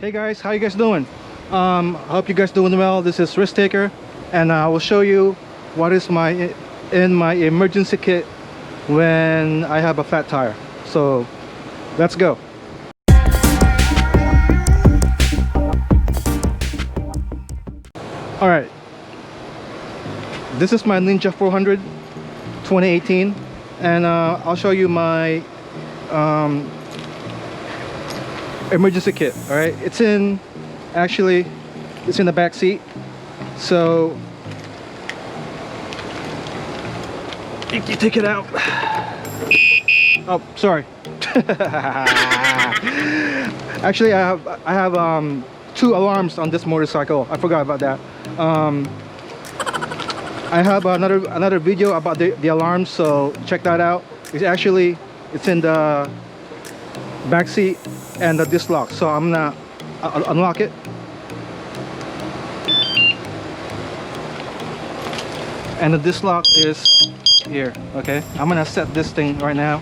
Hey guys, how you guys doing? I hope you guys doing well. This is Risk Taker, and I will show you what is in my emergency kit when I have a flat tire. So let's go. All right, this is my Ninja 400 2018, and I'll show you my emergency kit. All right, it's in the back seat. So if you take it out, oh sorry. Actually, I have 2 alarms on this motorcycle. I forgot about that. I have another video about the alarms, so check that out. It's in the back seat and the disc lock. So I'm gonna unlock it. And the disc lock is here. Okay, I'm gonna set this thing right now.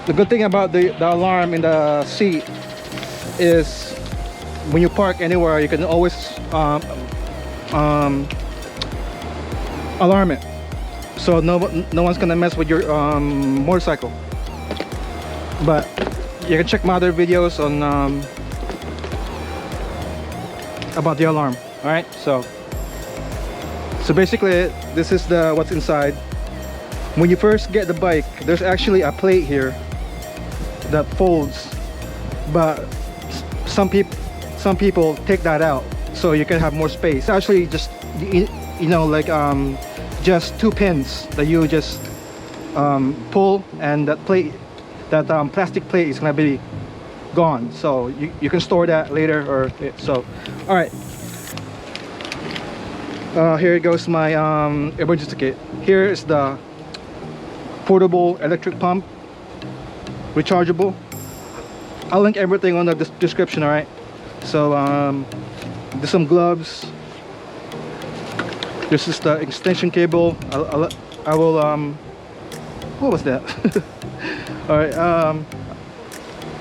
The good thing about the alarm in the seat is when you park anywhere, you can always alarm it, so no one's gonna mess with your motorcycle. But you can check my other videos on about the alarm. All right, so basically this is what's inside. When you first get the bike, there's actually a plate here that folds, but some people take that out so you can have more space. Actually, just you know, like just 2 pins that you just pull, and that plastic plate is gonna be gone, so you can store that later. Or so. All right, here goes my emergency kit. Here is the portable electric pump, rechargeable. I'll link everything on the description. All right, so there's some gloves. This is the extension cable. I will what was that? All right,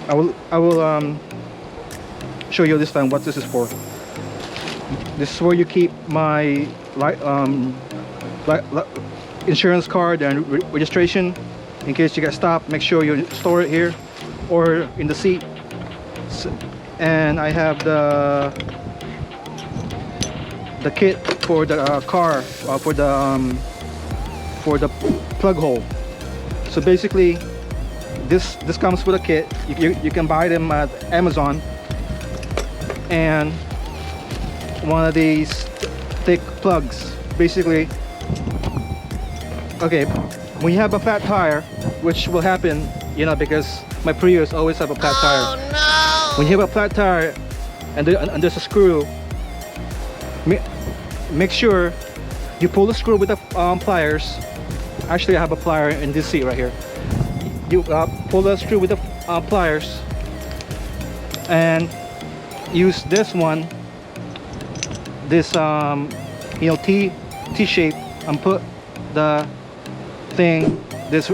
I will show you this time what this is for. This is where you keep my insurance card and registration. In case you get stopped, make sure you store it here or in the seat. And I have the kit for the car, for the plug hole. So basically, this comes with a kit. You can buy them at Amazon, and one of these thick plugs. Basically, okay, when you have a flat tire, which will happen, you know, because my Prius always have a flat tire. No! When you have a flat tire and there's a screw, make sure you pull the screw with the pliers. Actually, I have a plier in this seat right here. You pull the screw with the pliers and use this one, this you know, T shape, and put the thing, this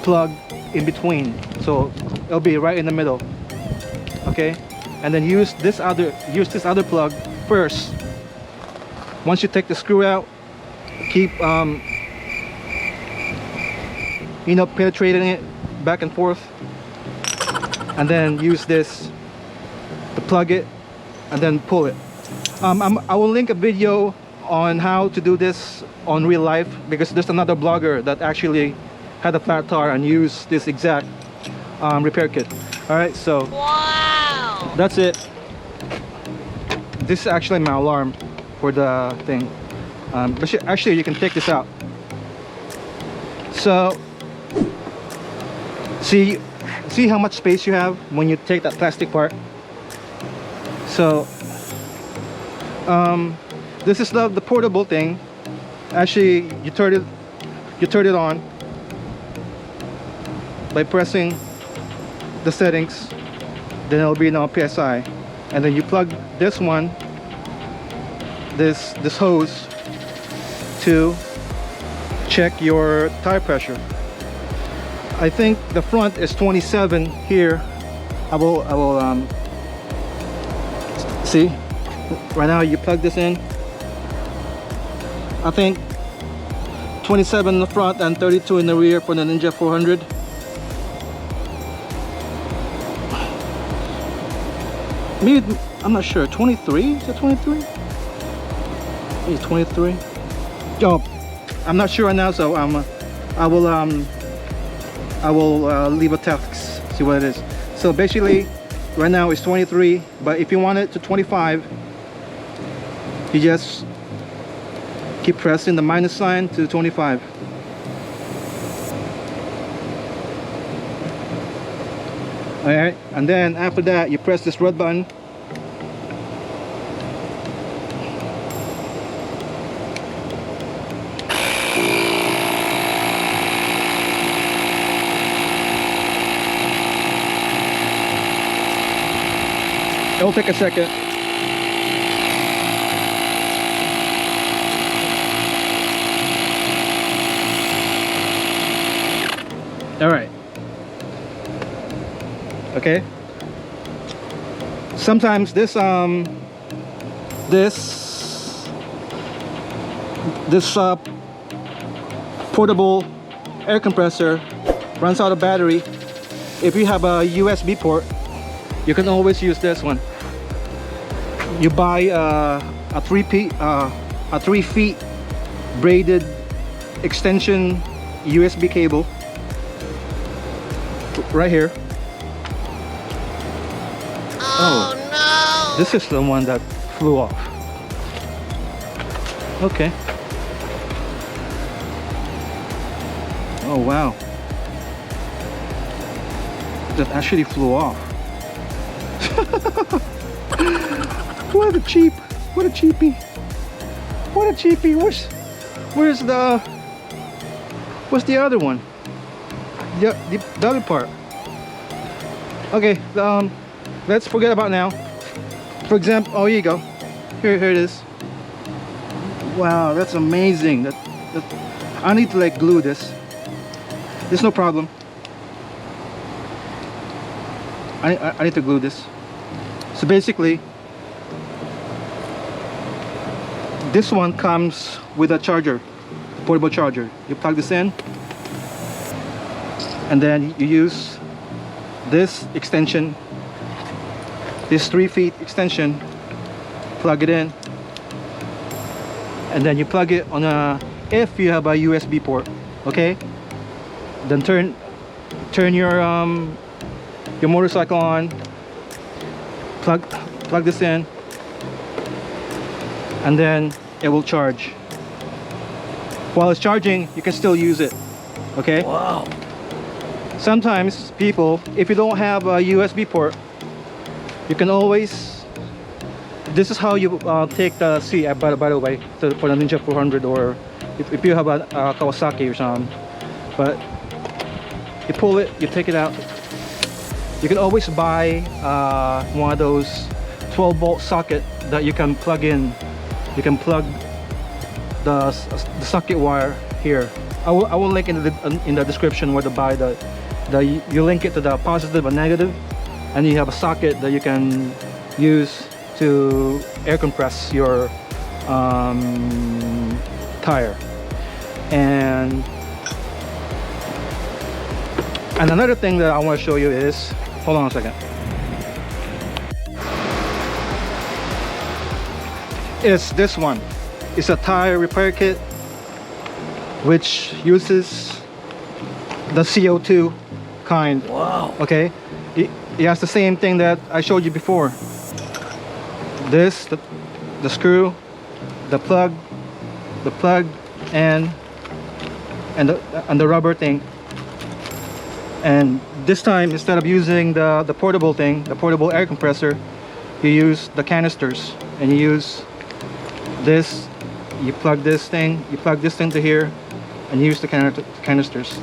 plug in between, so it'll be right in the middle. Okay, and then use this other plug first. Once you take the screw out, keep you know, penetrating it back and forth, and then use this to plug it and then pull it. I will link a video on how to do this on real life, because there's another blogger that actually had a flat tire and used this exact repair kit. All right, so Wow! that's it. This is actually my alarm for the thing. But actually, you can take this out. So see how much space you have when you take that plastic part. So this is the portable thing. Actually, you turn it on by pressing the settings, then it'll be no PSI, and then you plug this one, this hose, to check your tire pressure. I think the front is 27 here. I will see. Right now you plug this in. I think 27 in the front and 32 in the rear for the Ninja 400. Maybe, I'm not sure, 23? Is it 23? Maybe 23. Oh, I'm not sure right now, so I will leave a text, see what it is. So basically right now it's 23, but if you want it to 25, you just keep pressing the minus sign to 25. Alright, and then after that you press this red button. It'll take a second. All right. Okay. Sometimes this portable air compressor runs out of battery. If you have a USB port, you can always use this one. You buy a 3 feet braided extension USB cable right here. Oh no! This is the one that flew off. Okay. Oh wow. That actually flew off. What a cheap, what a cheapie. What a cheapie. Where's the other one? Yeah, the other part. Okay, let's forget about now. For example, oh, here you go. Here it is. Wow, that's amazing. That I need to like glue this. There's no problem. I need to glue this. So basically, this one comes with a charger, portable charger. You plug this in, and then you use this extension, this 3 feet extension, plug it in, and then you plug it on a, if you have a USB port, okay? Then turn your motorcycle on, plug this in, and then it will charge. While it's charging, you can still use it, okay? Wow. Sometimes people, if you don't have a USB port, you can always, this is how you take the seat, by the way, for the Ninja 400, or if you have a Kawasaki or something. But you pull it, you take it out. You can always buy one of those 12-volt socket that you can plug in. You can plug the socket wire here. I will link in the description where to buy you link it to the positive and negative, and you have a socket that you can use to air compress your tire. And another thing that I want to show you is, hold on a second, is this one. It's a tire repair kit which uses the CO2 kind. Wow. Okay, it has the same thing that I showed you before. This, the screw, the plug, and the rubber thing. And this time, instead of using the portable thing, the portable air compressor, you use the canisters, and you use this. You plug this thing to here, and use the canisters.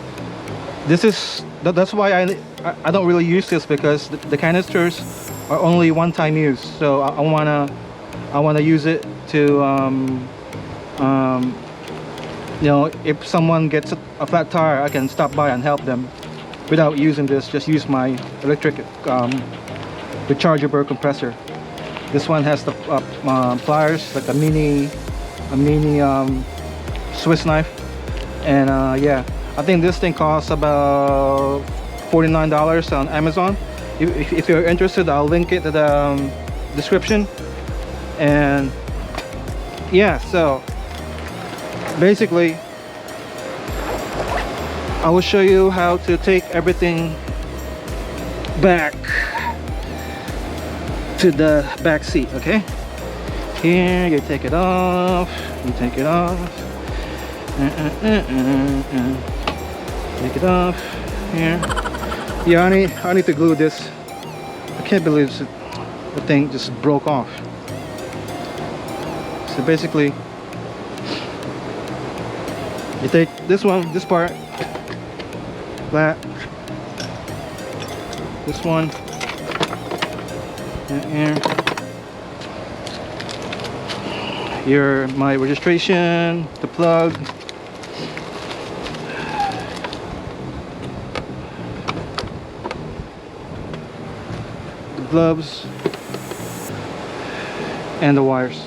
That's why I don't really use this, because the canisters are only one-time use. So I wanna use it to you know, if someone gets a flat tire, I can stop by and help them. without using this. Just use my electric rechargeable compressor. This one has the pliers, like a mini Swiss knife, and yeah, I think this thing costs about $49 on Amazon. If you're interested, I'll link it to the description. And yeah, so basically I will show you how to take everything back to the back seat. Okay, here you take it off, you take it off, take it off here. Yeah, I need to glue this. I can't believe the thing just broke off. So basically you take this part flat, this one, and here my registration, the plug, the gloves, and the wires.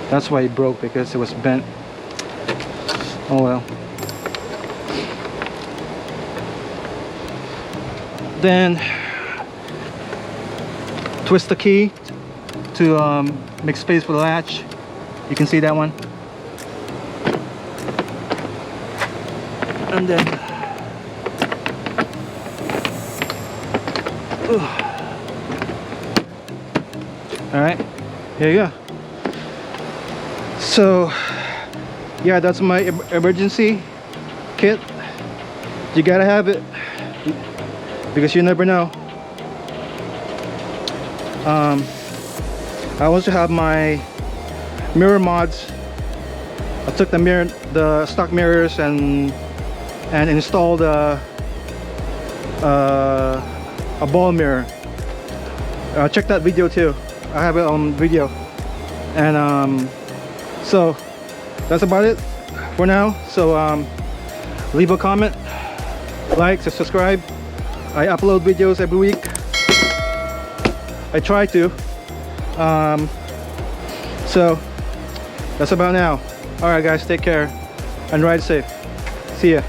That's why it broke, because it was bent. Oh well. Then twist the key to make space for the latch. You can see that one. And then all right, here you go. So yeah, that's my emergency kit. You gotta have it because you never know. I also have my mirror mods. I took the stock mirrors and installed a ball mirror. Check that video too. I have it on video. And so that's about it for now. So leave a comment, like, subscribe. I upload videos every week. I try to. So that's about now. All right guys, take care and ride safe. See ya.